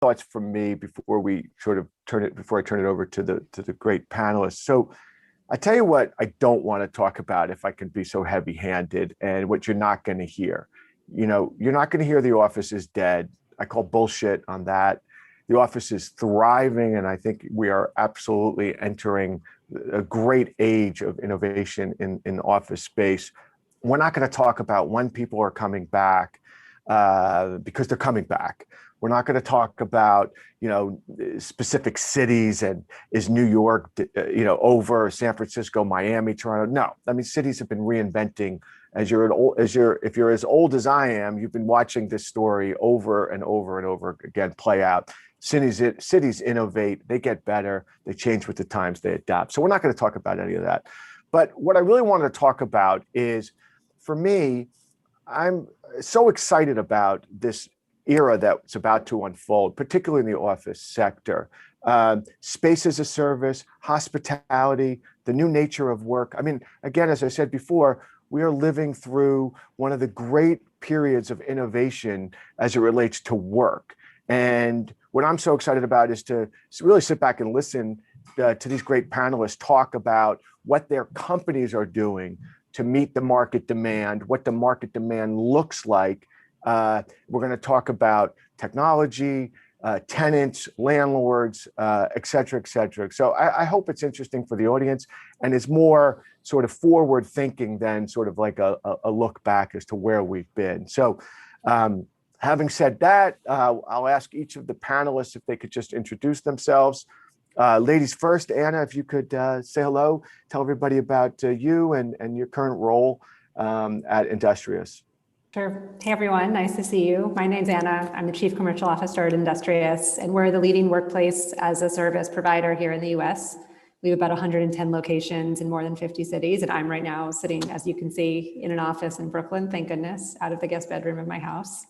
thoughts from me before we sort of before I turn it over to the great panelists. So I tell you what I don't want to talk about, if I can be so heavy-handed, and what you're not going to hear. You're not going to hear the office is dead. I call bullshit on that. The office is thriving, and I think we are absolutely entering a great age of innovation in office space. We're not going to talk about when people are coming back because they're coming back. We're not going to talk about, specific cities and is New York, over San Francisco, Miami, Toronto. No, I mean, cities have been reinventing. If you're as old as I am, you've been watching this story over and over and over again play out. Cities innovate, they get better, they change with the times, they adapt. So we're not going to talk about any of that. But what I really wanted to talk about is, for me, I'm so excited about this era that's about to unfold, particularly in the office sector. Space as a service, hospitality, the new nature of work. I mean, again, as I said before, we are living through one of the great periods of innovation as it relates to work. And what I'm so excited about is to really sit back and listen to these great panelists talk about what their companies are doing to meet the market demand, what the market demand looks like. We're going to talk about technology, tenants, landlords, et cetera, et cetera. So I hope it's interesting for the audience and is more sort of forward thinking than sort of like a look back as to where we've been. So having said that, I'll ask each of the panelists if they could just introduce themselves. Ladies first, Anna, if you could say hello, tell everybody about you and your current role at Industrious. Sure. Hey, everyone. Nice to see you. My name's Anna. I'm the Chief Commercial Officer at Industrious, and we're the leading workplace as a service provider here in the U.S. We have about 110 locations in more than 50 cities, and I'm right now sitting, as you can see, in an office in Brooklyn, thank goodness, out of the guest bedroom of my house.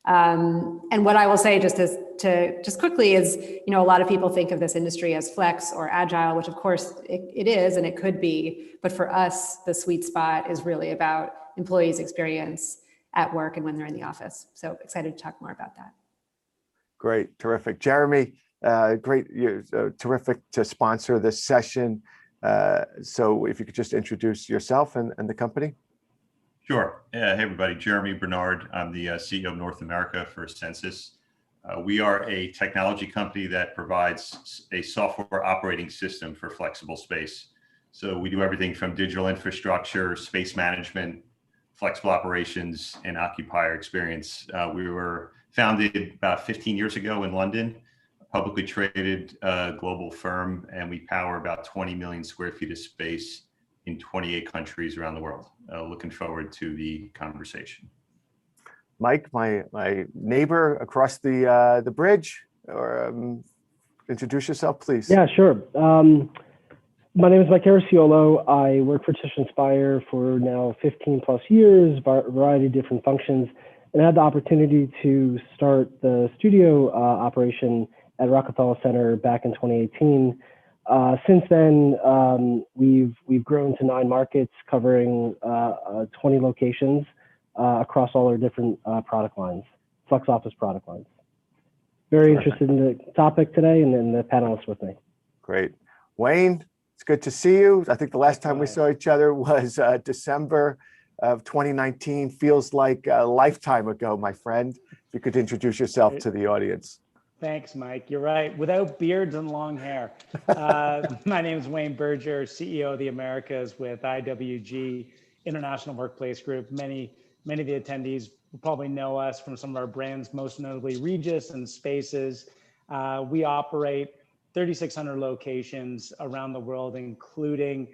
And what I will say just quickly is, a lot of people think of this industry as flex or agile, which of course it is, and it could be, but for us, the sweet spot is really about employees' experience at work and when they're in the office. So excited to talk more about that. Great, terrific. Jeremy, great, terrific to sponsor this session. So if you could just introduce yourself and the company. Sure. Hey, everybody. Jeremy Bernard. I'm the CEO of North America for Census. We are a technology company that provides a software operating system for flexible space. So we do everything from digital infrastructure, space management, flexible operations, and occupier experience. We were founded about 15 years ago in London, a publicly traded global firm, and we power about 20 million square feet of space in 28 countries around the world. Looking forward to the conversation. Mike, my neighbor across the bridge, or introduce yourself, please. Yeah, sure. My name is Mike Arciolo. I work for Spire for now 15 plus years, a variety of different functions, and I had the opportunity to start the studio operation at Rockefeller Center back in 2018. Since then, we've grown to 9 markets covering 20 locations across all our different product lines, flex office product lines. Very interested in the topic today and then the panelists with me. Great. Wayne, it's good to see you. I think the last time we saw each other was December of 2019. Feels like a lifetime ago, my friend. If you could introduce yourself to the audience. Thanks, Mike. You're right. Without beards and long hair. My name is Wayne Berger, CEO of the Americas with IWG International Workplace Group. Many of the attendees will probably know us from some of our brands, most notably Regis and Spaces. We operate 3,600 locations around the world, including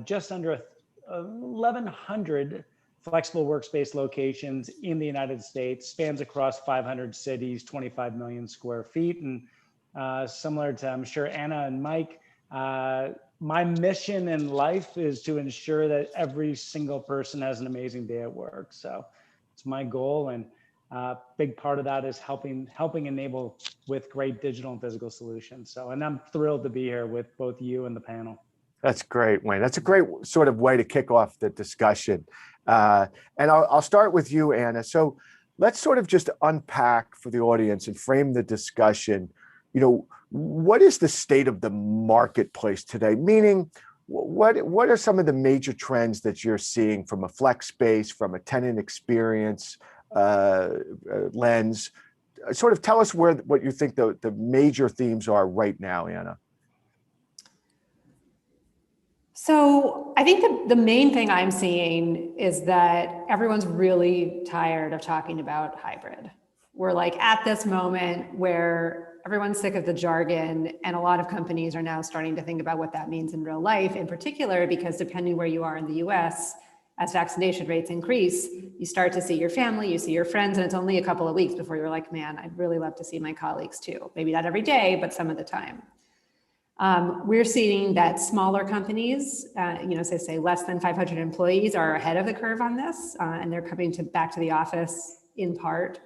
just under 1,100 flexible workspace locations in the United States, spans across 500 cities, 25 million square feet. And similar to, I'm sure, Anna and Mike, my mission in life is to ensure that every single person has an amazing day at work. So it's my goal, and a big part of that is helping enable with great digital and physical solutions. So, and I'm thrilled to be here with both you and the panel. That's great, Wayne. That's a great sort of way to kick off the discussion. And I'll start with you, Anna. So let's sort of just unpack for the audience and frame the discussion. What is the state of the marketplace today? Meaning, what are some of the major trends that you're seeing from a flex space, from a tenant experience lens? Sort of tell us what you think the major themes are right now, Anna. So I think the main thing I'm seeing is that everyone's really tired of talking about hybrid. We're like at this moment where everyone's sick of the jargon, and a lot of companies are now starting to think about what that means in real life, in particular, because depending where you are in the US, as vaccination rates increase, you start to see your family, you see your friends, and it's only a couple of weeks before you're like, man, I'd really love to see my colleagues too. Maybe not every day, but some of the time. We're seeing that smaller companies, say less than 500 employees, are ahead of the curve on this, and they're coming back to the office in part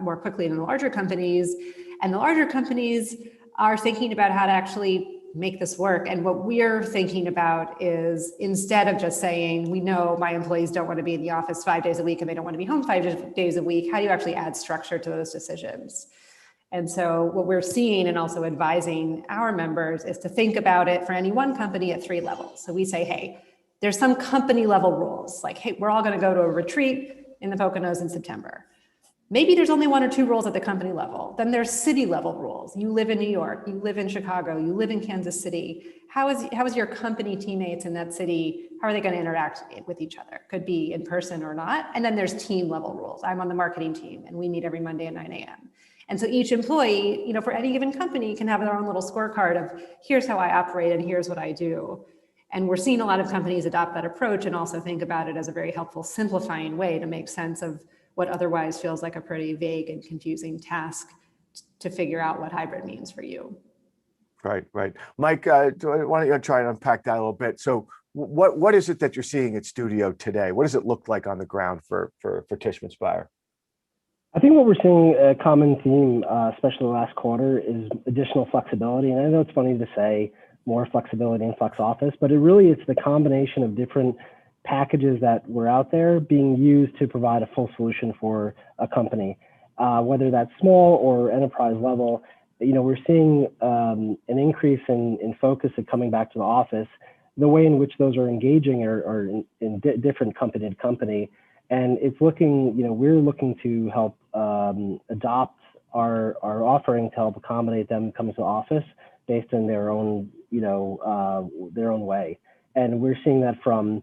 more quickly than the larger companies. And the larger companies are thinking about how to actually make this work. And what we're thinking about is, instead of just saying, we know my employees don't want to be in the office 5 days a week and they don't want to be home 5 days a week, how do you actually add structure to those decisions? And so what we're seeing and also advising our members is to think about it for any one company at 3 levels. So we say, hey, there's some company level rules, like, hey, we're all going to go to a retreat in the Poconos in September. Maybe there's only 1 or 2 rules at the company level. Then there's city level rules. You live in New York, you live in Chicago, you live in Kansas City. How is your company teammates in that city, how are they going to interact with each other? Could be in person or not. And then there's team level rules. I'm on the marketing team and we meet every Monday at 9 a.m. And so each employee, for any given company, can have their own little scorecard of, here's how I operate and here's what I do. And we're seeing a lot of companies adopt that approach and also think about it as a very helpful, simplifying way to make sense of what otherwise feels like a pretty vague and confusing task to figure out what hybrid means for you. Right. Mike, why don't you try and unpack that a little bit? So what is it that you're seeing at Studio today? What does it look like on the ground for Tishman Speyer? I think what we're seeing, a common theme, especially the last quarter, is additional flexibility. And I know it's funny to say more flexibility in flex office, but it's the combination of different packages that were out there being used to provide a full solution for a company, whether that's small or enterprise level. We're seeing an increase in focus of coming back to the office. The way in which those are engaging are in different company to company. And it's looking, we're looking to help adopt our offering to help accommodate them coming to the office based on their own, their own way. And we're seeing that from,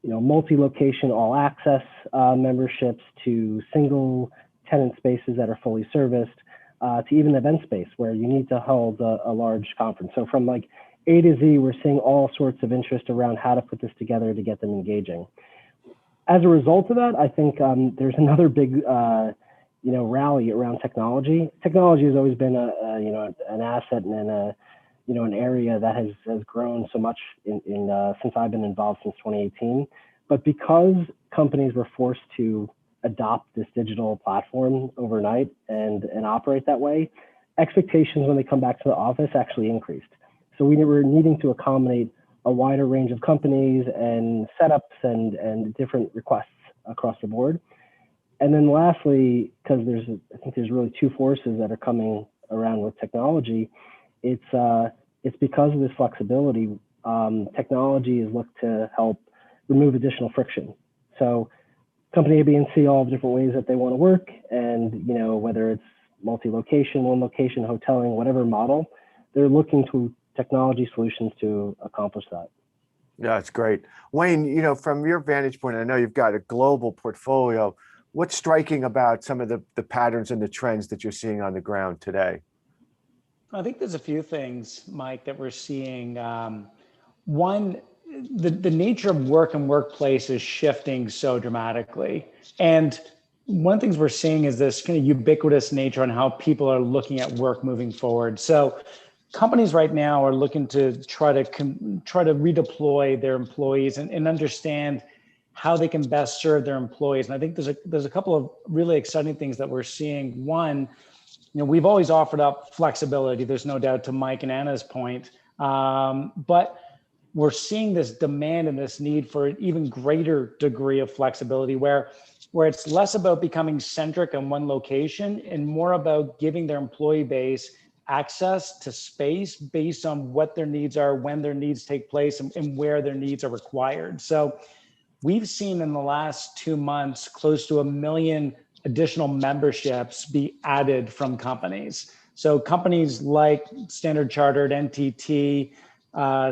multi-location all access memberships to single tenant spaces that are fully serviced to even event space where you need to hold a large conference. So from like A to Z, we're seeing all sorts of interest around how to put this together to get them engaging. As a result of that, I think there's another big, rally around technology. Technology has always been an asset and an area that has grown so much since I've been involved since 2018. But because companies were forced to adopt this digital platform overnight and operate that way, expectations when they come back to the office actually increased. So we were needing to accommodate a wider range of companies and setups and different requests across the board. And then lastly, because I think there's really 2 forces that are coming around with technology. It's because of this flexibility. Technology is looked to help remove additional friction. So company A, B, and C all have different ways that they want to work, and whether it's multi-location, one location, hoteling, whatever model, they're looking to technology solutions to accomplish that. Yeah, that's great. Wayne, from your vantage point, I know you've got a global portfolio. What's striking about some of the patterns and the trends that you're seeing on the ground today? I think there's a few things, Mike, that we're seeing. One, the nature of work and workplace is shifting so dramatically. And one of the things we're seeing is this kind of ubiquitous nature on how people are looking at work moving forward. So companies right now are looking to try to redeploy their employees and understand how they can best serve their employees. And I think there's a couple of really exciting things that we're seeing. One, we've always offered up flexibility. There's no doubt, to Mike and Anna's point, but we're seeing this demand and this need for an even greater degree of flexibility, where where it's less about becoming centric on one location and more about giving their employee base access to space based on what their needs are, when their needs take place, and where their needs are required. So we've seen in the last 2 months close to 1 million additional memberships be added from companies. So companies like Standard Chartered, NTT,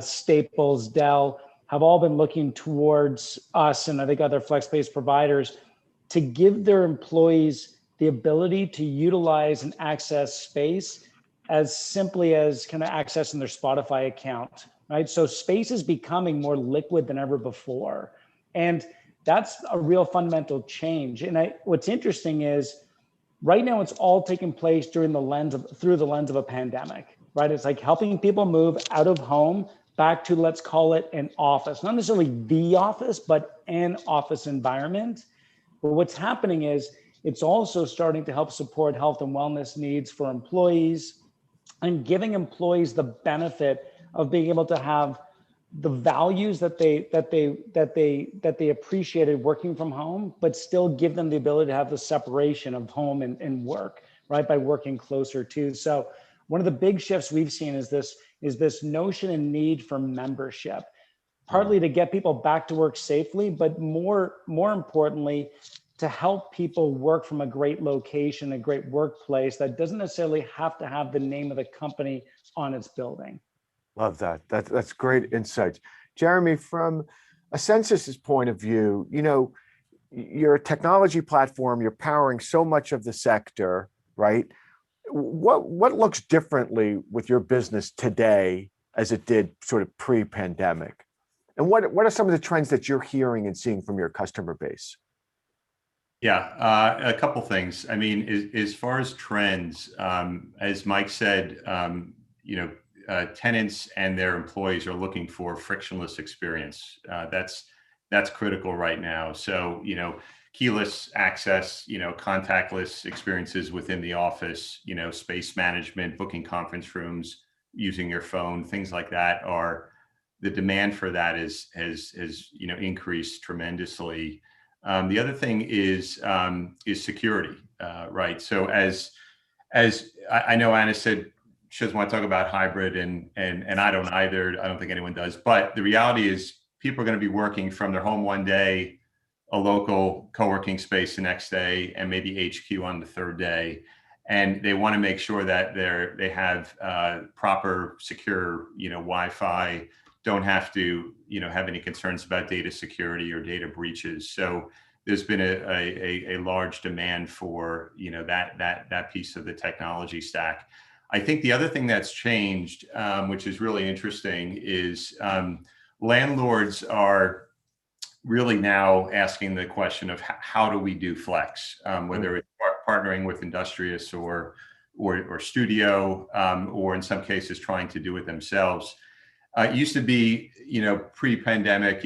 Staples, Dell have all been looking towards us and I think other flex-based providers to give their employees the ability to utilize and access space as simply as kind of accessing their Spotify account, right? So space is becoming more liquid than ever before. And that's a real fundamental change. And what's interesting is right now it's all taking place through the lens of a pandemic, right? It's like helping people move out of home back to, let's call it an office, not necessarily the office, but an office environment. But what's happening is it's also starting to help support health and wellness needs for employees and giving employees the benefit of being able to have the values that they appreciated working from home, but still give them the ability to have the separation of home and work, right? By working closer to. So one of the big shifts we've seen is this notion and need for membership, partly to get people back to work safely, but more importantly, to help people work from a great location, a great workplace that doesn't necessarily have to have the name of the company on its building. Love that. That's great insights. Jeremy, from a census's point of view, you're a technology platform, you're powering so much of the sector, right? What looks differently with your business today as it did sort of pre-pandemic? And what are some of the trends that you're hearing and seeing from your customer base? Yeah, a couple things. I mean, as far as trends, as Mike said, tenants and their employees are looking for frictionless experience. That's critical right now. So, keyless access, contactless experiences within the office, space management, booking conference rooms, using your phone, things like that the demand for that has increased tremendously. The other thing is security, right? So as I know Anna said, she doesn't want to talk about hybrid and I don't either. I don't think anyone does. But the reality is people are going to be working from their home one day, a local co-working space the next day, and maybe HQ on the third day. And they want to make sure that they have proper, secure, Wi-Fi, don't have to, have any concerns about data security or data breaches. So there's been a large demand for, that piece of the technology stack. I think the other thing that's changed, which is really interesting, is landlords are really now asking the question of how do we do flex, whether it's partnering with Industrious or Studio, or in some cases trying to do it themselves. It used to be, pre-pandemic,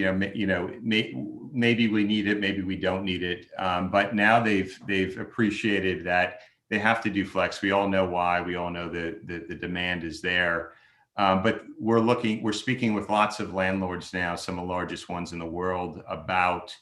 maybe we need it, maybe we don't need it, but now they've appreciated that they have to do flex. We all know why. We all know the demand is there. But we're speaking with lots of landlords now, some of the largest ones in the world, about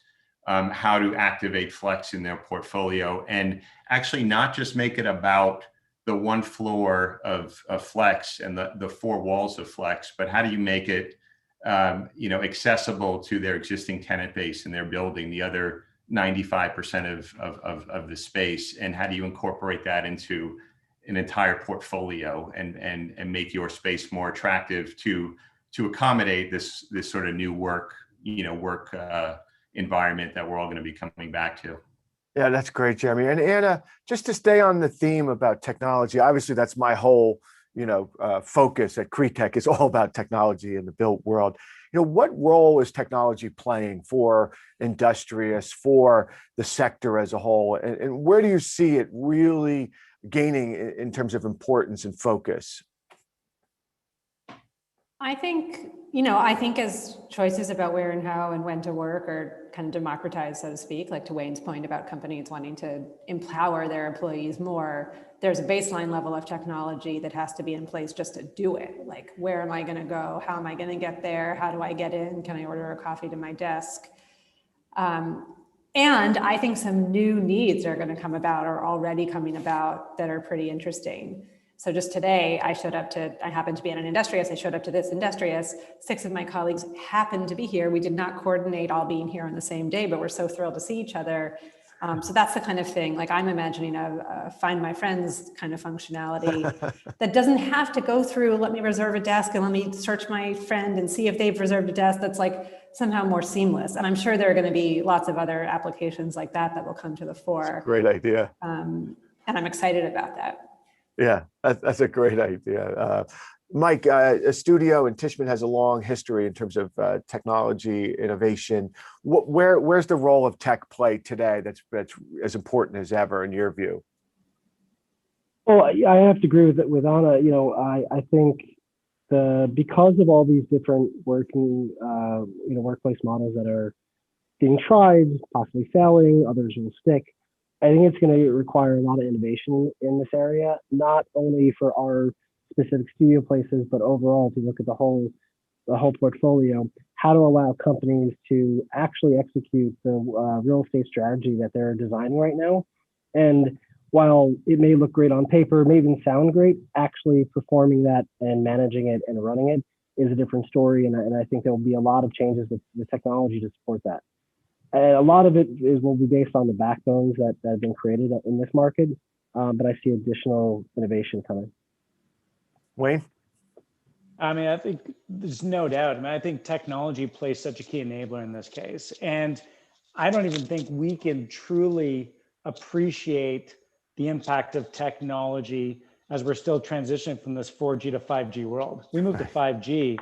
how to activate flex in their portfolio, and actually not just make it about the one floor of flex and the four walls of flex, but how do you make it accessible to their existing tenant base in their building, the other 95% of the space, and how do you incorporate that into an entire portfolio and make your space more attractive to accommodate this sort of new work environment that we're all going to be coming back to. Yeah, that's great, Jeremy. And Anna, just to stay on the theme about technology, obviously that's my whole, focus at Cretech is all about technology in the built world. What role is technology playing for Industrious, for the sector as a whole? And where do you see it really gaining in terms of importance and focus? I think as choices about where and how and when to work are kind of democratized, so to speak, like to Wayne's point about companies wanting to empower their employees more, there's a baseline level of technology that has to be in place just to do it. Like, where am I going to go? How am I going to get there? How do I get in? Can I order a coffee to my desk? And I think some new needs are going to come about or already coming about that are pretty interesting. So just today, I happened to be in an industrious. I showed up to this industrious. 6 of my colleagues happened to be here. We did not coordinate all being here on the same day, but we're so thrilled to see each other. So that's the kind of thing, like I'm imagining a find my friends kind of functionality that doesn't have to go through, let me reserve a desk and let me search my friend and see if they've reserved a desk. That's like somehow more seamless. And I'm sure there are going to be lots of other applications like that will come to the fore. Great idea. And I'm excited about that. Yeah, that's a great idea. Mike, a studio and Tishman has a long history in terms of technology innovation. Where's the role of tech play today that's as important as ever in your view? Well, I have to agree with Anna. You know, I think because of all these different working workplace models that are being tried, possibly failing, others will stick. I think it's going to require a lot of innovation in this area, not only for our specific studio places, but overall to look at the whole portfolio, how to allow companies to actually execute the real estate strategy that they're designing right now. And while it may look great on paper, may even sound great, actually performing that and managing it and running it is a different story. And I think there will be a lot of changes with the technology to support that. And a lot of it will be based on the backbones that have been created in this market, but I see additional innovation coming. Wayne? I mean, I think there's no doubt. I mean, I think technology plays such a key enabler in this case. And I don't even think we can truly appreciate the impact of technology as we're still transitioning from this 4G to 5G world. We move to 5G,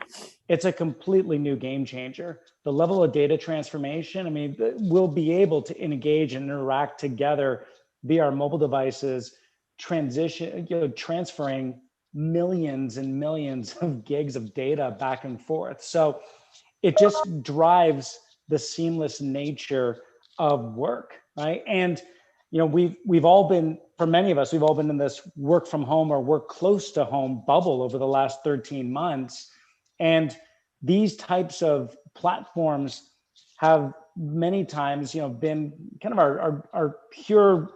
it's a completely new game changer. The level of data transformation, I mean, we'll be able to engage and interact together via our mobile devices, transferring millions and millions of gigs of data back and forth. So it just drives the seamless nature of work, right? And you know, we've all been, for many of us, we've all been in this work from home or work close to home bubble over the last 13 months. And these types of platforms have many times, you know, been kind of our pure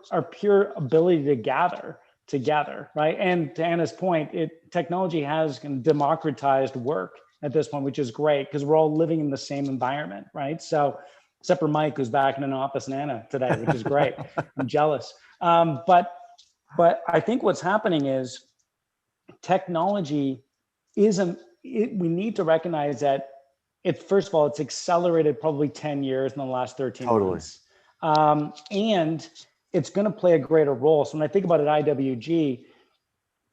ability to gather together, right? And to Anna's point, technology has democratized work at this point, which is great because we're all living in the same environment, right? So except for Mike, who's back in an office, and Anna today, which is great. I'm jealous. But I think what's happening is technology we need to recognize that first of all, it's accelerated probably 10 years in the last 13 months. And it's going to play a greater role. So when I think about it, IWG,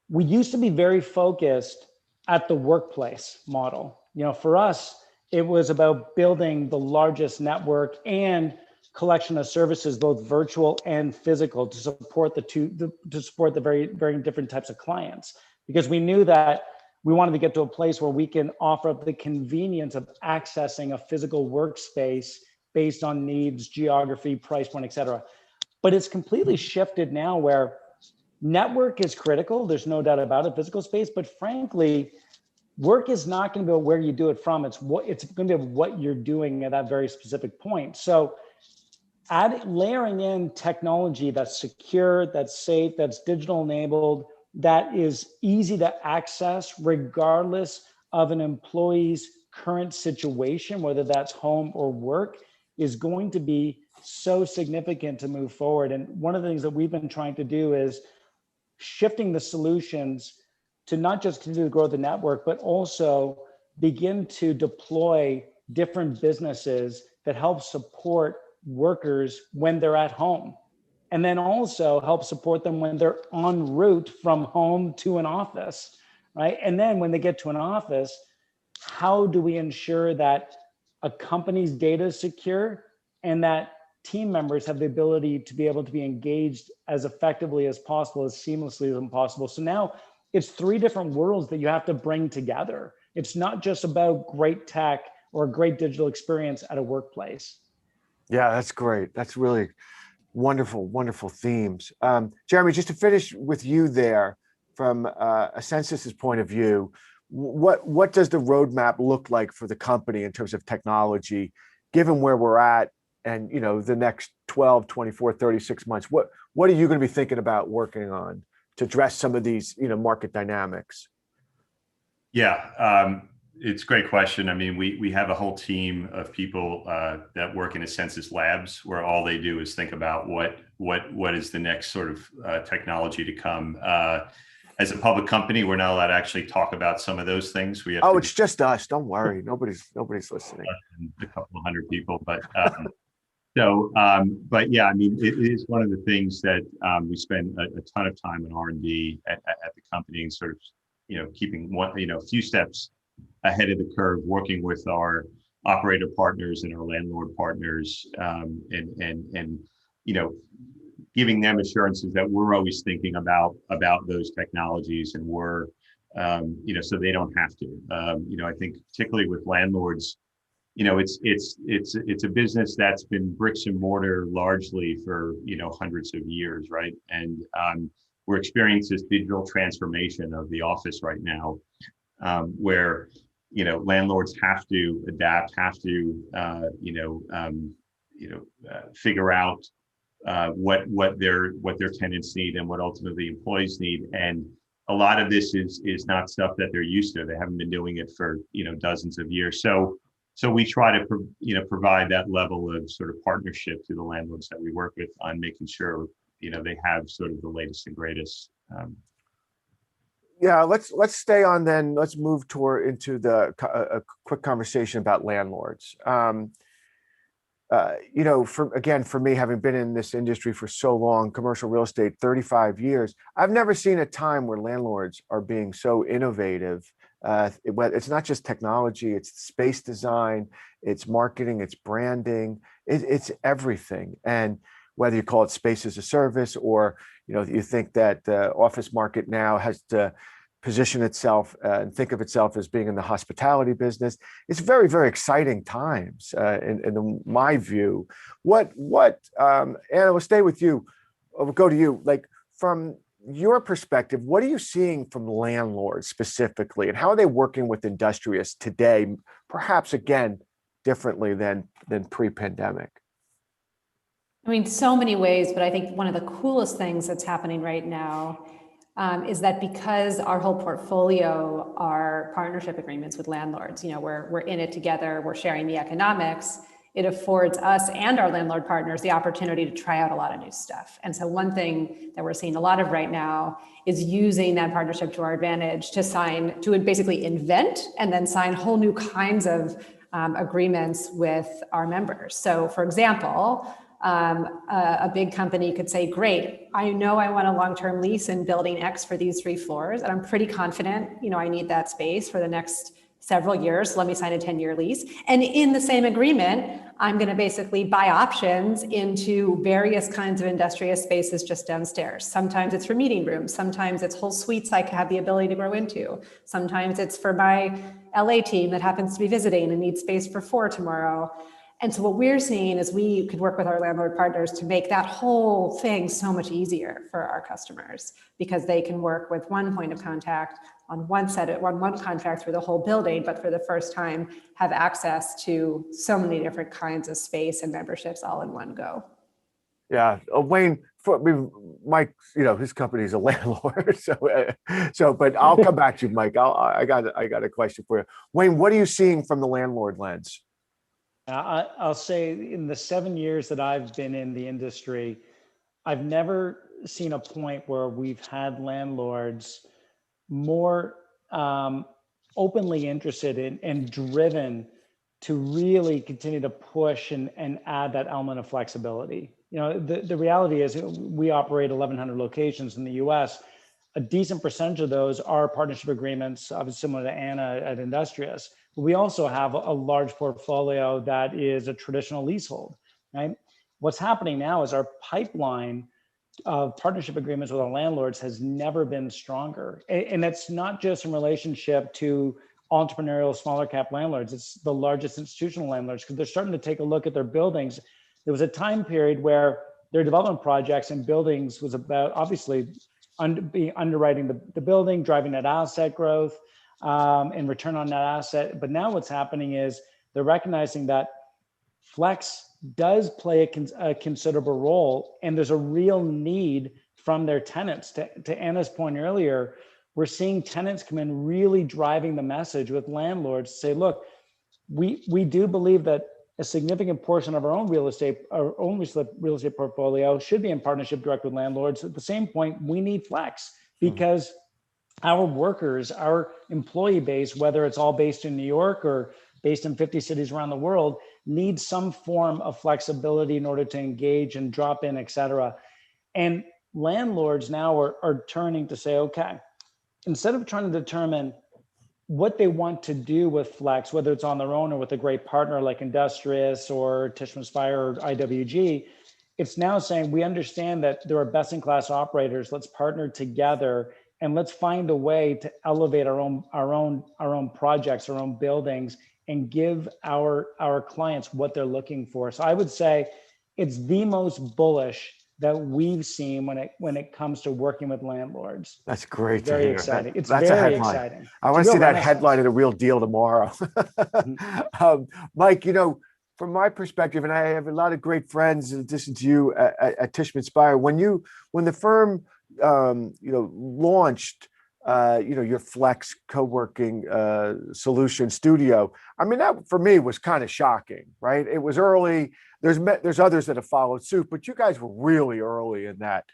we used to be very focused at the workplace model. You know, for us, it was about building the largest network and collection of services, both virtual and physical, to support the very, very different types of clients. Because we knew that we wanted to get to a place where we can offer up the convenience of accessing a physical workspace based on needs, geography, price point, et cetera. But it's completely shifted now where network is critical. There's no doubt about it, physical space, but frankly, work is not going to be where you do it from. It's going to be what you're doing at that very specific point. So layering in technology that's secure, that's safe, that's digital enabled, that is easy to access regardless of an employee's current situation, whether that's home or work, is going to be so significant to move forward. And one of the things that we've been trying to do is shifting the solutions to not just continue to grow the network, but also begin to deploy different businesses that help support workers when they're at home. And then also help support them when they're en route from home to an office, right? And then when they get to an office, how do we ensure that a company's data is secure and that team members have the ability to be able to be engaged as effectively as possible, as seamlessly as possible? So now it's 3 different worlds that you have to bring together. It's not just about great tech or a great digital experience at a workplace. Yeah, that's great. That's really wonderful, wonderful themes. Jeremy, just to finish with you there, from a census's point of view, what does the roadmap look like for the company in terms of technology, given where we're at and, you know, the next 12, 24, 36 months, what are you going to be thinking about working on to address some of these, you know, market dynamics? Yeah, it's a great question. I mean, we have a whole team of people that work in a census labs where all they do is think about what is the next sort of technology to come. As a public company, we're not allowed to actually talk about some of those things. We have Oh, it's just us. Don't worry. Nobody's listening. a couple of hundred people, but but yeah, I mean, it is one of the things that we spend a ton of time in R&D at the company, and sort of, you know, keeping one, you know, a few steps ahead of the curve, working with our operator partners and our landlord partners, and you know, giving them assurances that we're always thinking about those technologies, and we're you know, so they don't have to. You know, I think particularly with landlords, you know, it's a business that's been bricks and mortar largely for, you know, hundreds of years, right? And we're experiencing this digital transformation of the office right now, where, you know, landlords have to adapt, have to figure out what their tenants need and what ultimately employees need. And a lot of this is not stuff that they're used to. They haven't been doing it for, you know, dozens of years. So we try to provide that level of sort of partnership to the landlords that we work with on making sure, you know, they have sort of the latest and greatest. Yeah, let's stay on then. Let's move into a quick conversation about landlords. You know, for me, having been in this industry for so long, commercial real estate, 35 years, I've never seen a time where landlords are being so innovative. It's not just technology, it's space design, it's marketing, it's branding, it's everything. And whether you call it space as a service, or, you know, you think that the office market now has to position itself and think of itself as being in the hospitality business, it's very, very exciting times in my view. Anna, we'll stay with you. We'll go to you. Like, from your perspective, what are you seeing from landlords specifically, and how are they working with industrious today, perhaps again differently than pre-pandemic? I mean, so many ways, but I think one of the coolest things that's happening right now is that because our whole portfolio are partnership agreements with landlords, you know, we're in it together, we're sharing the economics, it affords us and our landlord partners the opportunity to try out a lot of new stuff. And so one thing that we're seeing a lot of right now is using that partnership to our advantage to basically invent and then sign whole new kinds of agreements with our members. So for example, a big company could say, great, I know I want a long-term lease in building X for these 3 floors, and I'm pretty confident, you know, I need that space for the next several years. So let me sign a 10-year lease. And in the same agreement, I'm going to basically buy options into various kinds of industrious spaces just downstairs. Sometimes it's for meeting rooms. Sometimes it's whole suites I have the ability to grow into. Sometimes it's for my LA team that happens to be visiting and needs space for 4 tomorrow. And so what we're seeing is we could work with our landlord partners to make that whole thing so much easier for our customers, because they can work with one point of contact on one contract through the whole building, but for the first time have access to so many different kinds of space and memberships all in one go. Yeah, Wayne, Mike, you know, his company is a landlord, but I'll come back to you, Mike. I got a question for you, Wayne. What are you seeing from the landlord lens? I'll say in the 7 years that I've been in the industry, I've never seen a point where we've had landlords more openly interested in and driven to really continue to push and add that element of flexibility. You know, the reality is we operate 1,100 locations in the US. A decent percentage of those are partnership agreements, obviously similar to Anna at Industrious. We also have a large portfolio that is a traditional leasehold, right? What's happening now is our pipeline of partnership agreements with our landlords has never been stronger. And that's not just in relationship to entrepreneurial smaller cap landlords, it's the largest institutional landlords, because they're starting to take a look at their buildings. There was a time period where their development projects and buildings was about obviously underwriting the building, driving that asset growth and return on that asset. But now what's happening is they're recognizing that flex does play a considerable role, and there's a real need from their tenants. To Anna's point earlier, we're seeing tenants come in really driving the message with landlords to say, look, we do believe that a significant portion of our own real estate portfolio should be in partnership direct with landlords. At the same point, we need flex because our workers, our employee base, whether it's all based in New York or based in 50 cities around the world, needs some form of flexibility in order to engage and drop in, et cetera. And landlords now are turning to say, okay, instead of trying to determine what they want to do with flex, whether it's on their own or with a great partner like Industrious or Tishman Spire or IWG, it's now saying we understand that there are best-in-class operators. Let's partner together and let's find a way to elevate our own projects, our own buildings, and give our clients what they're looking for. So I would say it's the most bullish that we've seen when it comes to working with landlords. That's great to Very hear. exciting. It's That's a very headline. exciting. I want to see that headline of The Real Deal tomorrow. Mike, from my perspective, and I have a lot of great friends in addition to you at Tishman Spire, when the firm launched your flex co-working solution studio, I mean, that for me was kind of shocking, right? It was early. There's others that have followed suit, but you guys were really early in that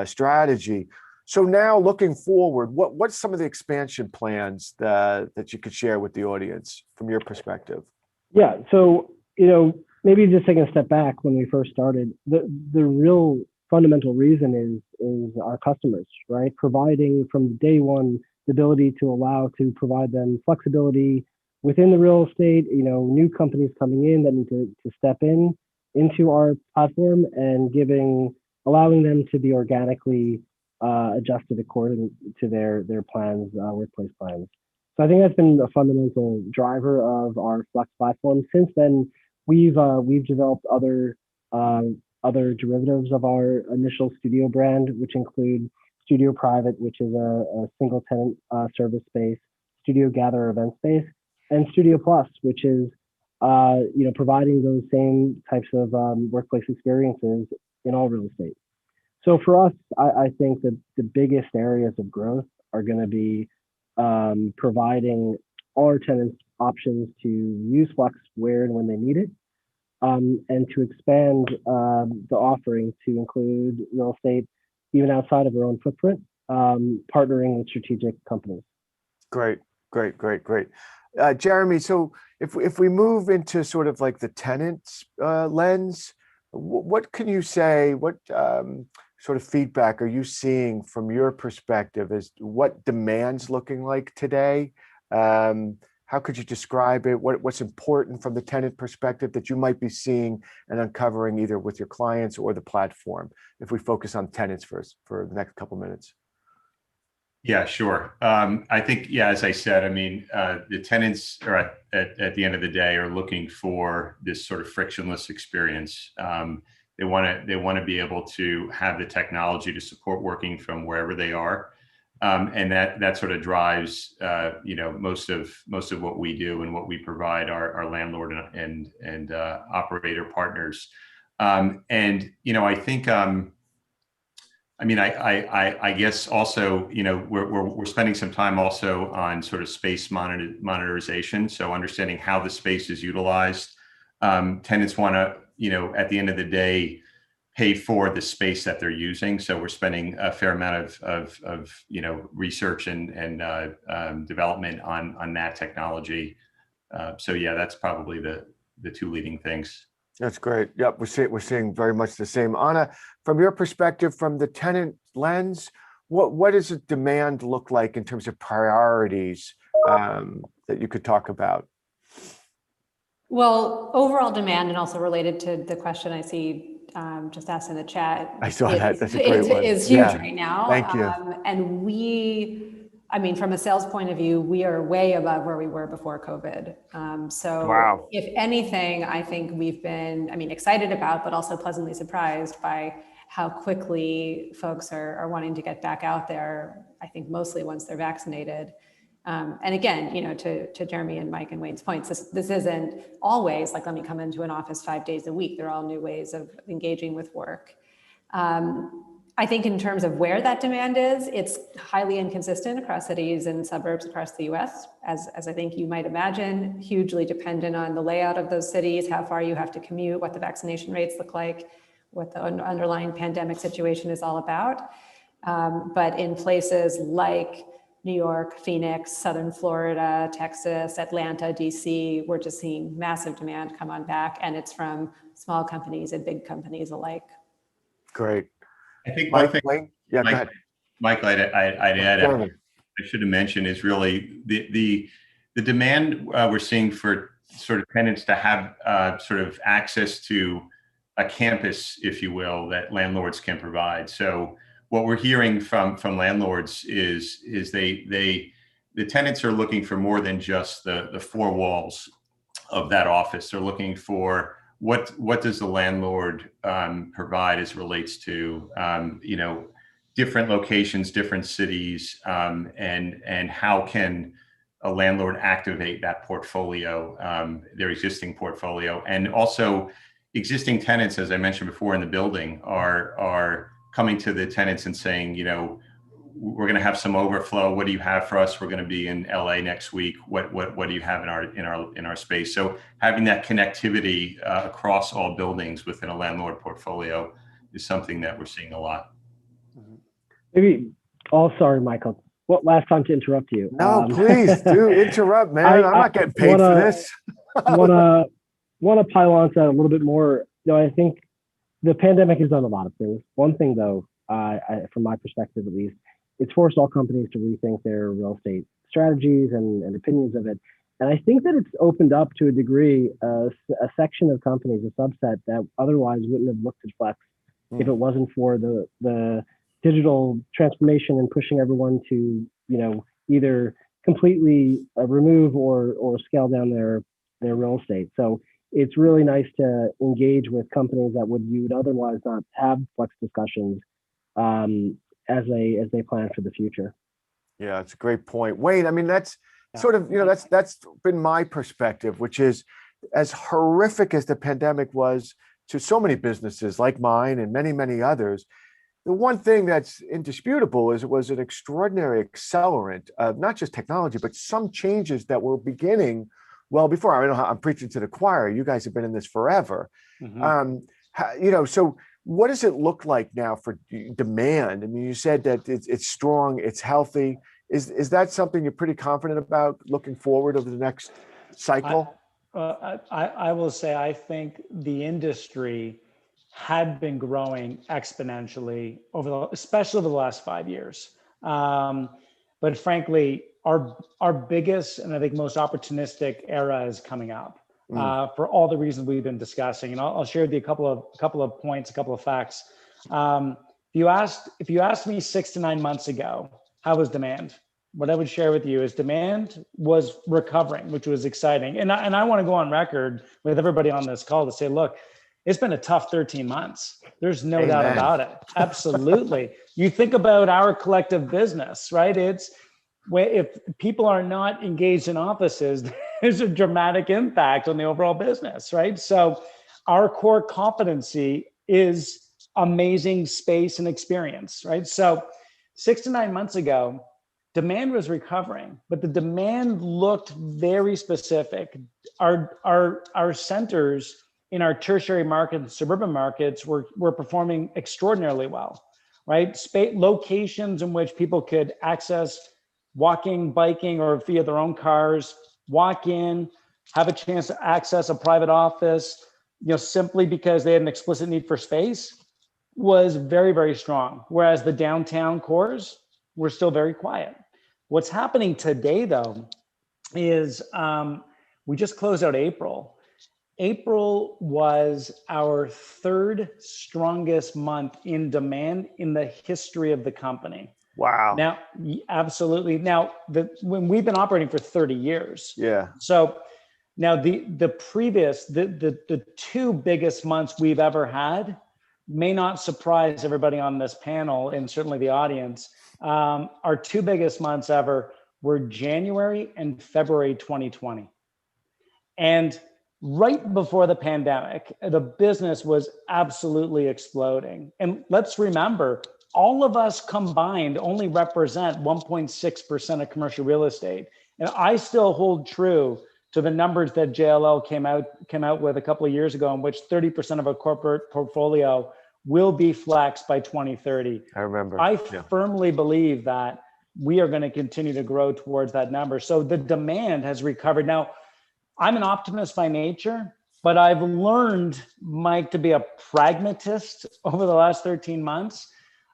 strategy. So now looking forward, what's some of the expansion plans that you could share with the audience from your perspective? Yeah. So, maybe just taking a step back when we first started, the real fundamental reason is our customers, right? Providing from day one the ability to provide them flexibility within the real estate, new companies coming in that need to step into our platform and allowing them to be organically adjusted according to their plans, workplace plans. So I think that's been a fundamental driver of our Flex platform. Since then, we've developed other derivatives of our initial studio brand, which include Studio Private, which is a single tenant service space, Studio Gather event space, and Studio Plus, which is providing those same types of workplace experiences in all real estate. So for us, I think that the biggest areas of growth are going to be providing our tenants options to use Flex where and when they need it, and to expand the offering to include real estate even outside of our own footprint, partnering with strategic companies. Great. Jeremy, so if we move into sort of like the tenant lens, what can you say? What sort of feedback are you seeing from your perspective as what demand's looking like today? How could you describe it? What's important from the tenant perspective that you might be seeing and uncovering either with your clients or the platform? If we focus on tenants first for the next couple minutes. Yeah, sure. I think, as I said, the tenants are at the end of the day are looking for this sort of frictionless experience. They want to be able to have the technology to support working from wherever they are. And that sort of drives, most of what we do and what we provide our landlord and operator partners. I think, I guess also, we're spending some time also on sort of space monetization. So understanding how the space is utilized. Tenants want to, at the end of the day, pay for the space that they're using. So we're spending a fair amount of research and development on that technology. So that's probably the two leading things. That's great. Yep, we're seeing very much the same. Anna, from your perspective, from the tenant lens, what does the demand look like in terms of priorities that you could talk about? Well, overall demand, and also related to the question I see just asked in the chat. I saw that. That's a great one. Is huge right now. Thank you. And from a sales point of view, we are way above where we were before COVID. Wow. If anything, I think we've been, excited about, but also pleasantly surprised by how quickly folks are wanting to get back out there. I think mostly once they're vaccinated. And again, to Jeremy and Mike and Wayne's points, this isn't always like, let me come into an office 5 days a week. They're all new ways of engaging with work. I think in terms of where that demand is, it's highly inconsistent across cities and suburbs across the US, as I think you might imagine, hugely dependent on the layout of those cities, how far you have to commute, what the vaccination rates look like, what the underlying pandemic situation is all about. But in places like New York, Phoenix, Southern Florida, Texas, Atlanta, DC, we're just seeing massive demand come on back, and it's from small companies and big companies alike. Great. I think Mike, one thing, Wayne? Yeah, go ahead. Michael, I'd add, Jeremy. I should have mentioned is really the demand we're seeing for sort of tenants to have sort of access to a campus, if you will, that landlords can provide. So what we're hearing from landlords is the tenants are looking for more than just the four walls of that office. They're looking for what does the landlord provide as relates to different locations, different cities, and how can a landlord activate that portfolio, their existing portfolio, and also existing tenants, as I mentioned before, in the building are coming to the tenants and saying, we're going to have some overflow. What do you have for us? We're going to be in LA next week. What do you have in our space? So having that connectivity across all buildings within a landlord portfolio is something that we're seeing a lot. Maybe, sorry, Michael. What last time to interrupt you? No, please do interrupt, man. I'm not getting paid for this. Want to pile on to that a little bit more. I think the pandemic has done a lot of things. One thing, though, from my perspective at least, it's forced all companies to rethink their real estate strategies and opinions of it. And I think that it's opened up to a degree a section of companies, a subset that otherwise wouldn't have looked at flex if it wasn't for the digital transformation and pushing everyone to either completely remove or scale down their real estate. So it's really nice to engage with companies that you would otherwise not have flex discussions as they plan for the future. Yeah, it's a great point. Wayne, I mean, that's sort of, that's been my perspective, which is as horrific as the pandemic was to so many businesses like mine and many, many others. The one thing that's indisputable is it was an extraordinary accelerant of not just technology, but some changes that were beginning well before. I don't know how I'm preaching to the choir. You guys have been in this forever. So what does it look like now for demand? I mean, you said that it's strong, it's healthy. Is that something you're pretty confident about looking forward over the next cycle? I will say, I think the industry had been growing exponentially especially over the last 5 years. But frankly, our biggest and I think most opportunistic era is coming up for all the reasons we've been discussing. And I'll share with you a couple of points, a couple of facts. If you asked me 6 to 9 months ago, how was demand? What I would share with you is demand was recovering, which was exciting. And I want to go on record with everybody on this call to say, look, it's been a tough 13 months. There's no doubt about it. Absolutely. You think about our collective business, right? If people are not engaged in offices, there's a dramatic impact on the overall business, right? So our core competency is amazing space and experience, right? So 6 to 9 months ago, demand was recovering, but the demand looked very specific. Our centers in our tertiary markets, suburban markets were performing extraordinarily well, right? Locations in which people could access walking, biking, or via their own cars, walk in, have a chance to access a private office, simply because they had an explicit need for space, was very, very strong. Whereas the downtown cores were still very quiet. What's happening today, though, is we just closed out April. April was our third strongest month in demand in the history of the company. Wow. Now, absolutely. Now, when we've been operating for 30 years. Yeah. So now the two biggest months we've ever had may not surprise everybody on this panel and certainly the audience. Our two biggest months ever were January and February 2020. And right before the pandemic, the business was absolutely exploding. And let's remember, all of us combined only represent 1.6% of commercial real estate. And I still hold true to the numbers that JLL came out with a couple of years ago, in which 30% of a corporate portfolio will be flexed by 2030. I remember. I firmly believe that we are going to continue to grow towards that number. So the demand has recovered. Now, I'm an optimist by nature, but I've learned, Mike, to be a pragmatist over the last 13 months.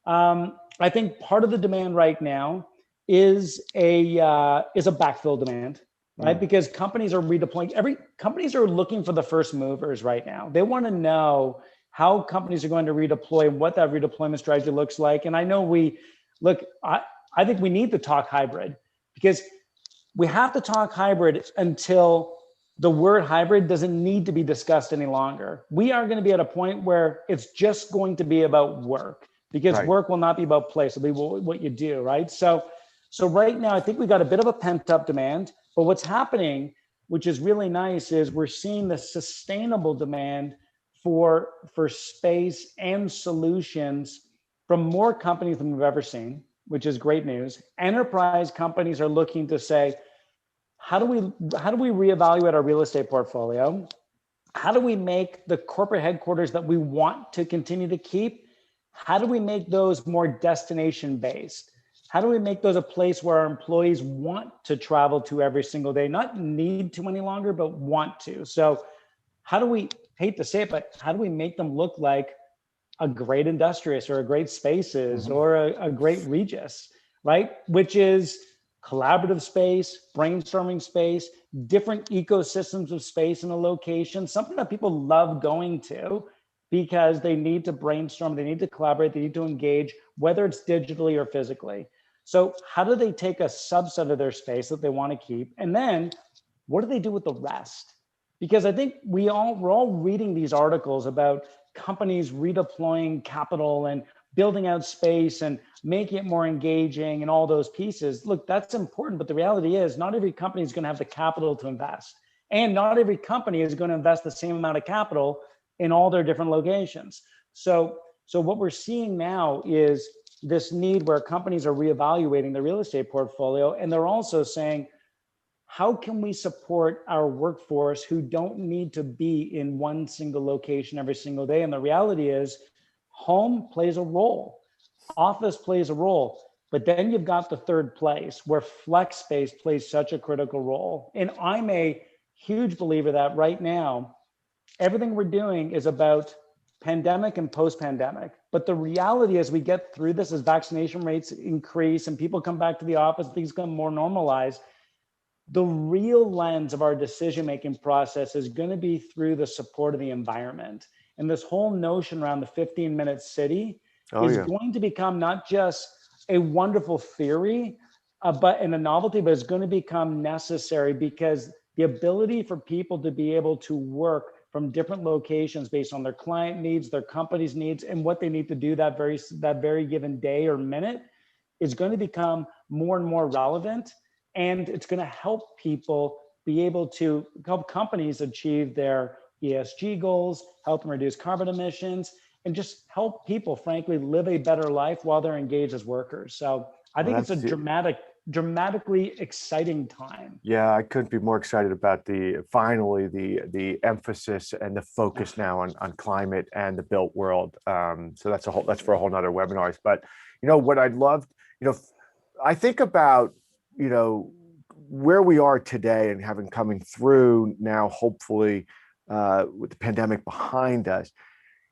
I think part of the demand right now is a backfill demand, right? Because companies are redeploying. Companies are looking for the first movers right now. They want to know how companies are going to redeploy and what that redeployment strategy looks like. And I know I think we need to talk hybrid, because we have to talk hybrid until the word hybrid doesn't need to be discussed any longer. We are going to be at a point where it's just going to be about work, because work will not be about place. It'll be what you do, right? So right now, I think we got a bit of a pent up demand, but what's happening, which is really nice, is we're seeing the sustainable demand for space and solutions from more companies than we've ever seen, which is great news. Enterprise companies are looking to say, how do we reevaluate our real estate portfolio? How do we make the corporate headquarters that we want to continue to keep? How do we make those more destination based? How do we make those a place where our employees want to travel to every single day, not need to any longer, but want to? So how do we, hate to say it, but how do we make them look like a great Industrious or a great Spaces or a great Regis, right? Which is collaborative space, brainstorming space, different ecosystems of space in a location, something that people love going to because they need to brainstorm, they need to collaborate, they need to engage, whether it's digitally or physically. So how do they take a subset of their space that they want to keep? And then what do they do with the rest? Because I think we're all reading these articles about companies redeploying capital and building out space and making it more engaging and all those pieces. Look, that's important, but the reality is not every company is going to have the capital to invest. And not every company is going to invest the same amount of capital in all their different locations. So what we're seeing now is this need where companies are reevaluating their real estate portfolio, and they're also saying, how can we support our workforce who don't need to be in one single location every single day? And the reality is, home plays a role, office plays a role, but then you've got the third place where flex space plays such a critical role. And I'm a huge believer that right now, everything we're doing is about pandemic and post-pandemic. But the reality as we get through this, as vaccination rates increase and people come back to the office, things become more normalized, the real lens of our decision-making process is going to be through the support of the environment. And this whole notion around the 15-minute city is going to become not just a wonderful theory, and a novelty, but it's going to become necessary, because the ability for people to be able to work from different locations based on their client needs, their company's needs, and what they need to do that very given day or minute is going to become more and more relevant. And it's going to help people be able to help companies achieve their ESG goals, help them reduce carbon emissions, and just help people, frankly, live a better life while they're engaged as workers. So I think it's a dramatically exciting time. Yeah, I couldn't be more excited about the emphasis and the focus now on climate and the built world. So that's for a whole nother webinar. But what I'd love, I think about where we are today and having coming through now, hopefully with the pandemic behind us.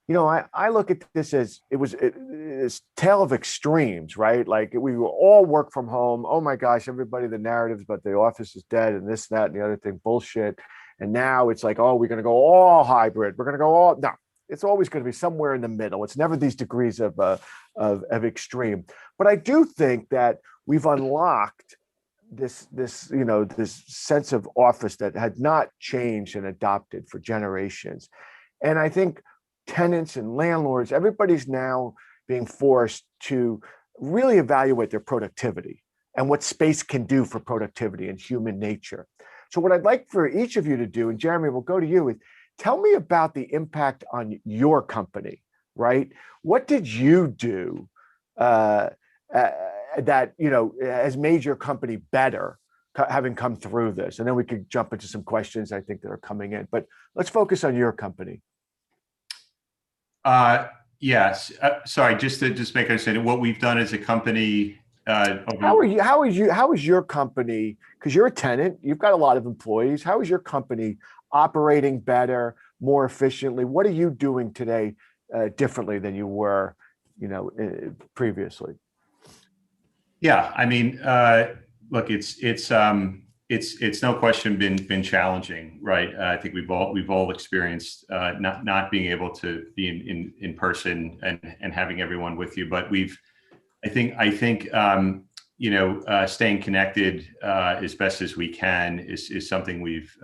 I look at this as it's tale of extremes, right? Like we will all work from home. Oh my gosh, everybody, the narratives, but the office is dead and this, that, and the other thing, bullshit. And now it's like, oh, we're going to go all hybrid. We're going to go all, no, it's always going to be somewhere in the middle. It's never these degrees of extreme. But I do think that we've unlocked this sense of office that had not changed and adopted for generations. And I think tenants and landlords, everybody's now being forced to really evaluate their productivity and what space can do for productivity and human nature. So what I'd like for each of you to do, and Jeremy, we'll go to you, is tell me about the impact on your company, right? What did you do that, has made your company better, having come through this? And then we could jump into some questions I think that are coming in, but let's focus on your company. Yes. Sorry, just to make understanding what we've done as a company. How is your company, because you're a tenant, you've got a lot of employees. How is your company operating better, more efficiently? What are you doing today differently than you were, previously? Yeah, I mean, look, it's no question been challenging, right? I think we've all experienced not being able to be in person and having everyone with you, but I think staying connected as best as we can is something we've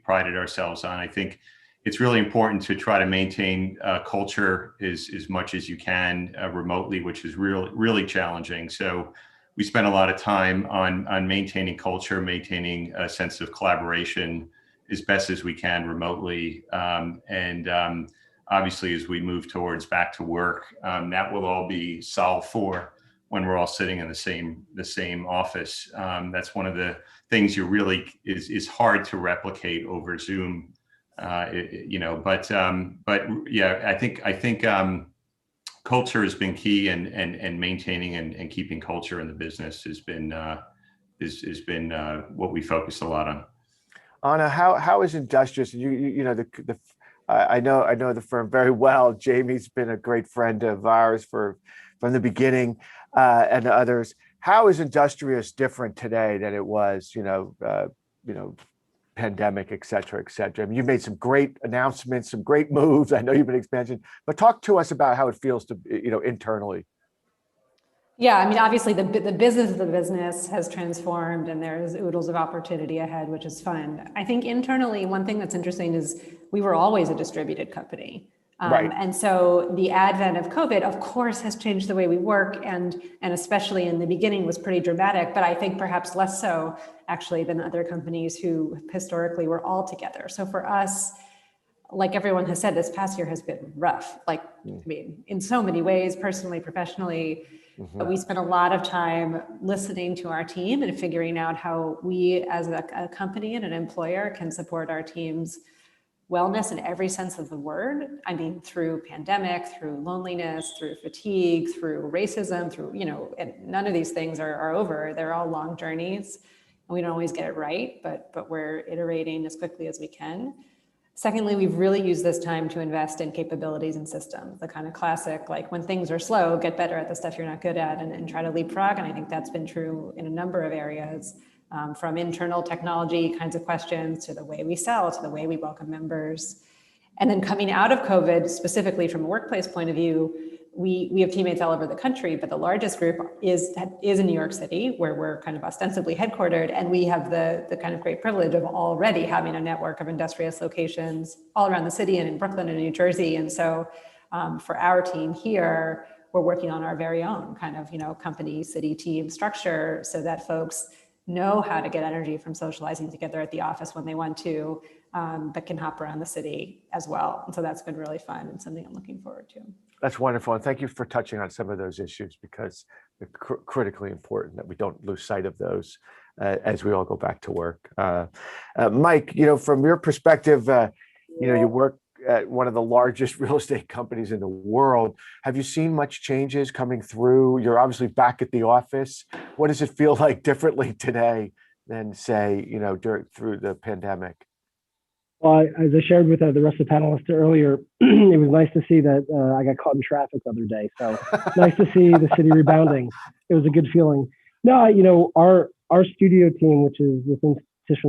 prided ourselves on. I think it's really important to try to maintain culture as much as you can remotely, which is really challenging. So we spend a lot of time on maintaining culture, maintaining a sense of collaboration as best as we can remotely. Obviously, as we move towards back to work, that will all be solved for when we're all sitting in the same office. That's one of the things is hard to replicate over Zoom, but yeah, I think culture has been key, and maintaining and keeping culture in the business has been what we focused a lot on. Anna, how is Industrious? I know the firm very well. Jamie's been a great friend of ours from the beginning, and others. How is Industrious different today than it was, pandemic, et cetera, et cetera? I mean, you've made some great announcements, some great moves. I know you've been expansion, but talk to us about how it feels to, internally. Yeah, I mean, obviously the business of the business has transformed, and there's oodles of opportunity ahead, which is fun. I think internally, one thing that's interesting is we were always a distributed company. Right. And so the advent of COVID, of course, has changed the way we work, and especially in the beginning was pretty dramatic, but I think perhaps less so actually than other companies who historically were all together. So for us, like everyone has said, this past year has been rough, I mean, in so many ways, personally, professionally. But we spent a lot of time listening to our team and figuring out how we as a company and an employer can support our team's wellness in every sense of the word. I mean, through pandemic, through loneliness, through fatigue, through racism, through, and none of these things are over. They're all long journeys, and we don't always get it right, but we're iterating as quickly as we can. Secondly, we've really used this time to invest in capabilities and systems, the kind of classic, like when things are slow, get better at the stuff you're not good at and try to leapfrog. And I think that's been true in a number of areas, from internal technology kinds of questions to the way we sell, to the way we welcome members. And then coming out of COVID, specifically from a workplace point of view, we have teammates all over the country, but the largest group is in New York City, where we're kind of ostensibly headquartered. And we have the kind of great privilege of already having a network of Industrious locations all around the city and in Brooklyn and New Jersey. And so for our team here, we're working on our very own kind of, company, city team structure so that folks know how to get energy from socializing together at the office when they want to, but can hop around the city as well. And so that's been really fun and something I'm looking forward to. That's wonderful. And thank you for touching on some of those issues, because they're critically important that we don't lose sight of those as we all go back to work. Mike, from your perspective, you work at one of the largest real estate companies in the world. Have you seen much changes coming through? You're obviously back at the office. What does it feel like differently today than, say, through the pandemic? Well, as I shared with the rest of the panelists earlier, it was nice to see that I got caught in traffic the other day. So nice to see the city rebounding. It was a good feeling. No, our studio team, which is within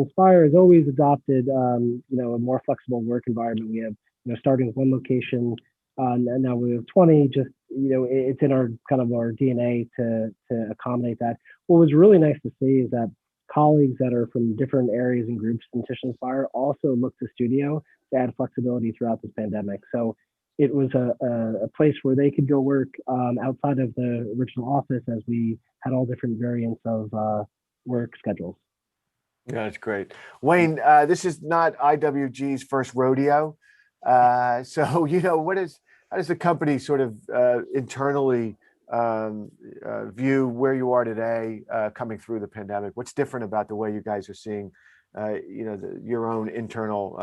Spire, has always adopted a more flexible work environment. We have starting with one location, and now we have 20. Just it's in our kind of our DNA to accommodate that. What was really nice to see is that colleagues that are from different areas and groups in Spire also look to studio to add flexibility throughout this pandemic. So it was a place where they could go work outside of the original office, as we had all different variants of work schedules. Yeah, that's great. Wayne, this is not IWG's first rodeo. So, how does the company sort of internally view where you are today coming through the pandemic? What's different about the way you guys are seeing, your own internal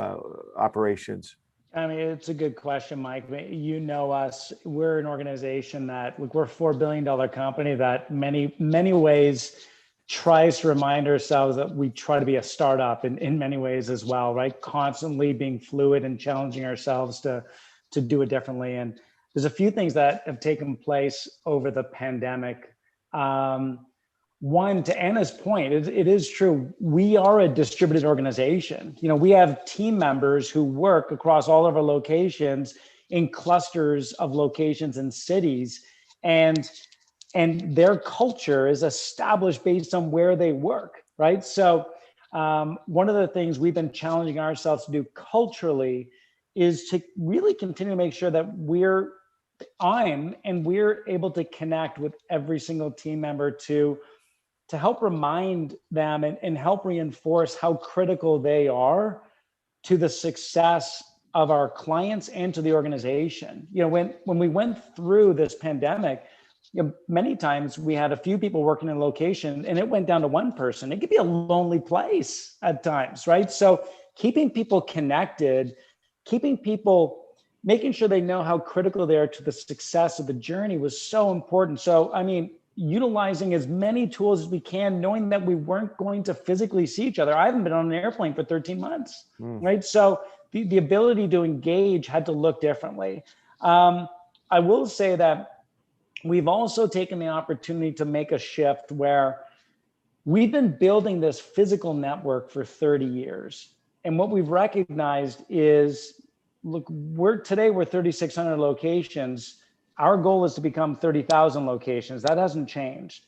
operations? I mean, it's a good question, Mike. You know us. We're an organization that, look, we're a $4 billion company that many ways tries to remind ourselves that we try to be a startup in many ways as well, right? Constantly being fluid and challenging ourselves to do it differently. And there's a few things that have taken place over the pandemic. One, to Anna's point, it is true. We are a distributed organization. We have team members who work across all of our locations in clusters of locations and cities, and their culture is established based on where they work, right? So one of the things we've been challenging ourselves to do culturally is to really continue to make sure that we're able to connect with every single team member to help remind them and help reinforce how critical they are to the success of our clients and to the organization. When we went through this pandemic, many times we had a few people working in a location and it went down to one person. It could be a lonely place at times, right? So keeping people connected, making sure they know how critical they are to the success of the journey was so important. So, utilizing as many tools as we can, knowing that we weren't going to physically see each other. I haven't been on an airplane for 13 months, right? So the ability to engage had to look differently. I will say that we've also taken the opportunity to make a shift where we've been building this physical network for 30 years. And what we've recognized is, look, we're 3,600 locations. Our goal is to become 30,000 locations. That hasn't changed.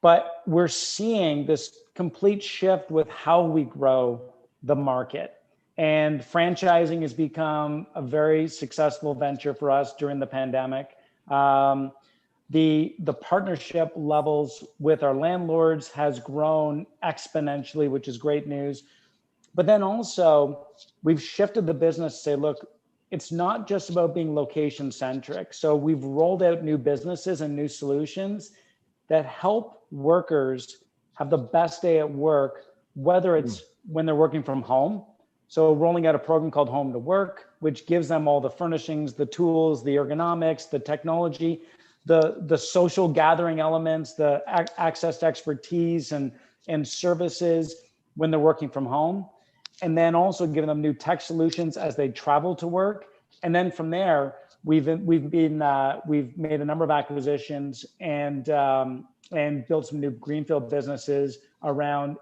But we're seeing this complete shift with how we grow the market. And franchising has become a very successful venture for us during the pandemic. The partnership levels with our landlords has grown exponentially, which is great news. But then also, we've shifted the business to say, look, it's not just about being location centric. So we've rolled out new businesses and new solutions that help workers have the best day at work, whether it's when they're working from home. So rolling out a program called Home to Work, which gives them all the furnishings, the tools, the ergonomics, the technology, the social gathering elements, the access to expertise and services when they're working from home. And then also giving them new tech solutions as they travel to work. And then from there, we've made a number of acquisitions and built some new greenfield businesses around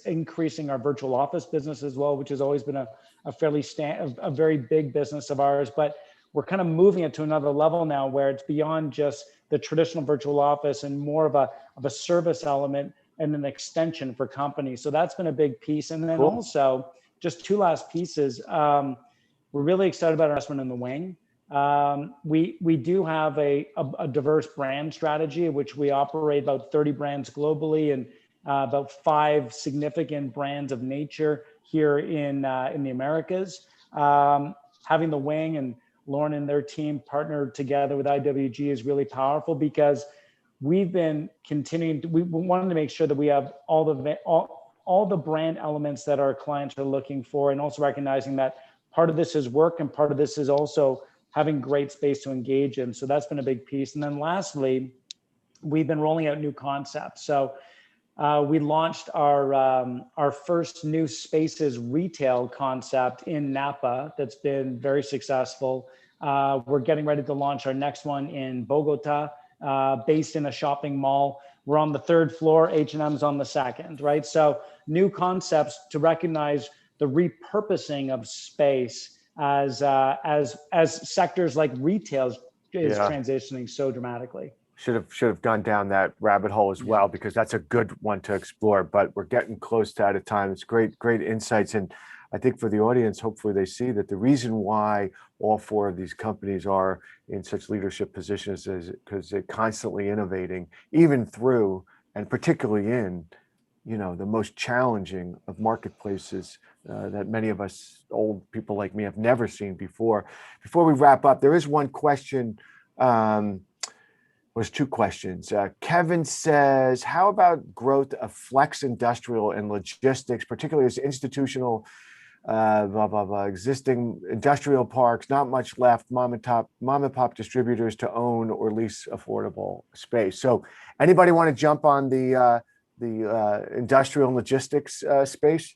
increasing our virtual office business as well, which has always been a very big business of ours. But we're kind of moving it to another level now, where it's beyond just the traditional virtual office and more of a service element and an extension for companies. So that's been a big piece. And then also, just two last pieces. We're really excited about our investment in the Wing. We do have a diverse brand strategy, which we operate about 30 brands globally and about 5 significant brands of nature here in the Americas. Having the Wing and Lauren and their team partner together with IWG is really powerful, because we've been we wanted to make sure that we have all the brand elements that our clients are looking for, and also recognizing that part of this is work and part of this is also having great space to engage in. So that's been a big piece. And then lastly, we've been rolling out new concepts. So we launched our first new spaces retail concept in Napa that's been very successful. We're getting ready to launch our next one in Bogota, based in a shopping mall. We're on the 3rd floor, H&M's on the 2nd, right? So new concepts to recognize the repurposing of space as sectors like retail is transitioning so dramatically. Should have gone down that rabbit hole as well, because that's a good one to explore, but we're getting close to out of time. It's great insights. And I think for the audience, hopefully they see that the reason why all four of these companies are in such leadership positions is because they're constantly innovating, even through and particularly in, the most challenging of marketplaces that many of us old people like me have never seen before. Before we wrap up, there is one question. Was two questions. Kevin says, how about growth of flex industrial and logistics, particularly as institutional, existing industrial parks, not much left, mom and pop distributors to own or lease affordable space. So anybody want to jump on the industrial and logistics space?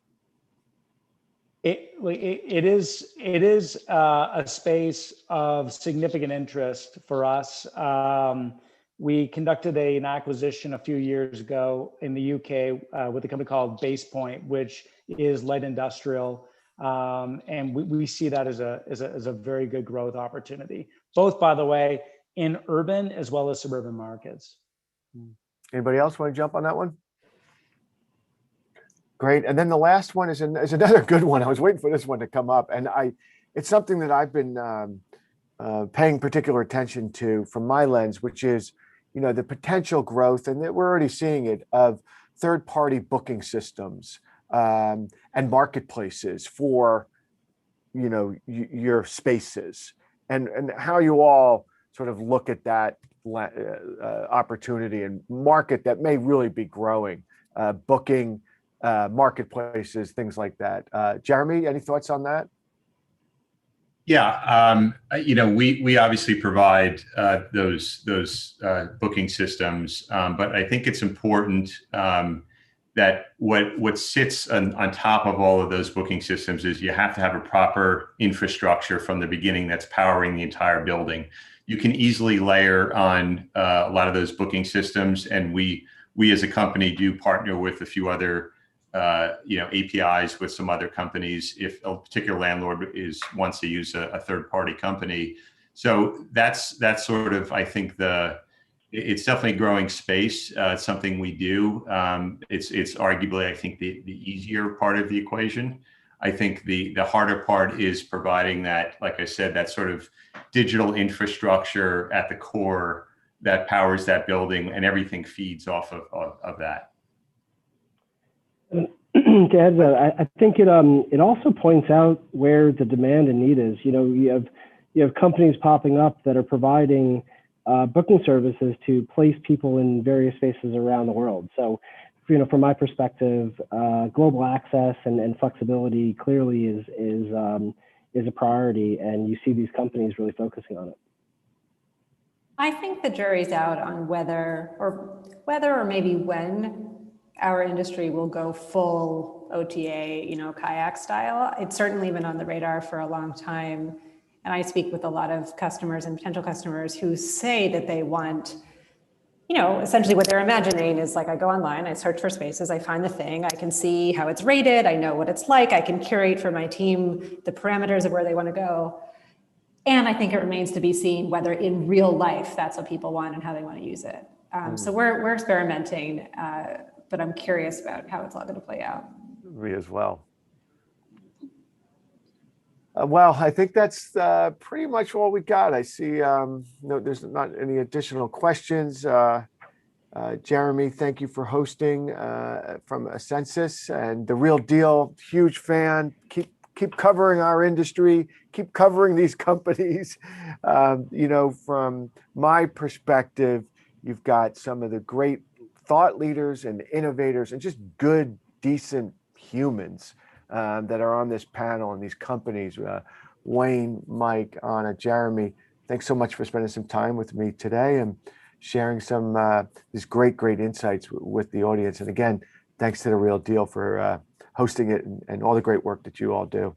It is a space of significant interest for us. We conducted an acquisition a few years ago in the UK with a company called Base Point, which is light industrial, and we see that as a very good growth opportunity, both, by the way, in urban as well as suburban markets. Anybody else want to jump on that one? Great. And then the last one is another good one. I was waiting for this one to come up, and it's something that I've been paying particular attention to from my lens, which is, the potential growth, and that we're already seeing it, of third-party booking systems and marketplaces for, your spaces, and how you all sort of look at that opportunity and market that may really be growing, booking. Marketplaces, things like that. Jeremy, any thoughts on that? Yeah, we obviously provide those booking systems, but I think it's important that what sits on top of all of those booking systems is you have to have a proper infrastructure from the beginning that's powering the entire building. You can easily layer on a lot of those booking systems, and we as a company do partner with a few other APIs with some other companies if a particular landlord wants to use a third-party company. So that's sort of, I think, it's definitely growing space. It's something we do. It's arguably, I think, the easier part of the equation. I think the harder part is providing that, like I said, that sort of digital infrastructure at the core that powers that building, and everything feeds off of that. To add that, I think it also points out where the demand and need is. You have companies popping up that are providing booking services to place people in various spaces around the world. So, from my perspective, global access and flexibility clearly is a priority, and you see these companies really focusing on it. I think the jury's out on whether or maybe when our industry will go full OTA, kayak style. It's certainly been on the radar for a long time. And I speak with a lot of customers and potential customers who say that they want, essentially what they're imagining is like, I go online, I search for spaces, I find the thing, I can see how it's rated, I know what it's like, I can curate for my team the parameters of where they want to go. And I think it remains to be seen whether in real life that's what people want and how they want to use it. So we're experimenting, but I'm curious about how it's all going to play out. Me as well. Well, I think that's pretty much all we got. I see there's not any additional questions. Jeremy, thank you for hosting from Ascensus, and The Real Deal. Huge fan. Keep covering our industry. Keep covering these companies. From my perspective, you've got some of the great thought leaders and innovators and just good, decent humans that are on this panel and these companies. Wayne, Mike, Anna, Jeremy, thanks so much for spending some time with me today and sharing some these great insights with the audience. And again, thanks to The Real Deal for hosting it and all the great work that you all do.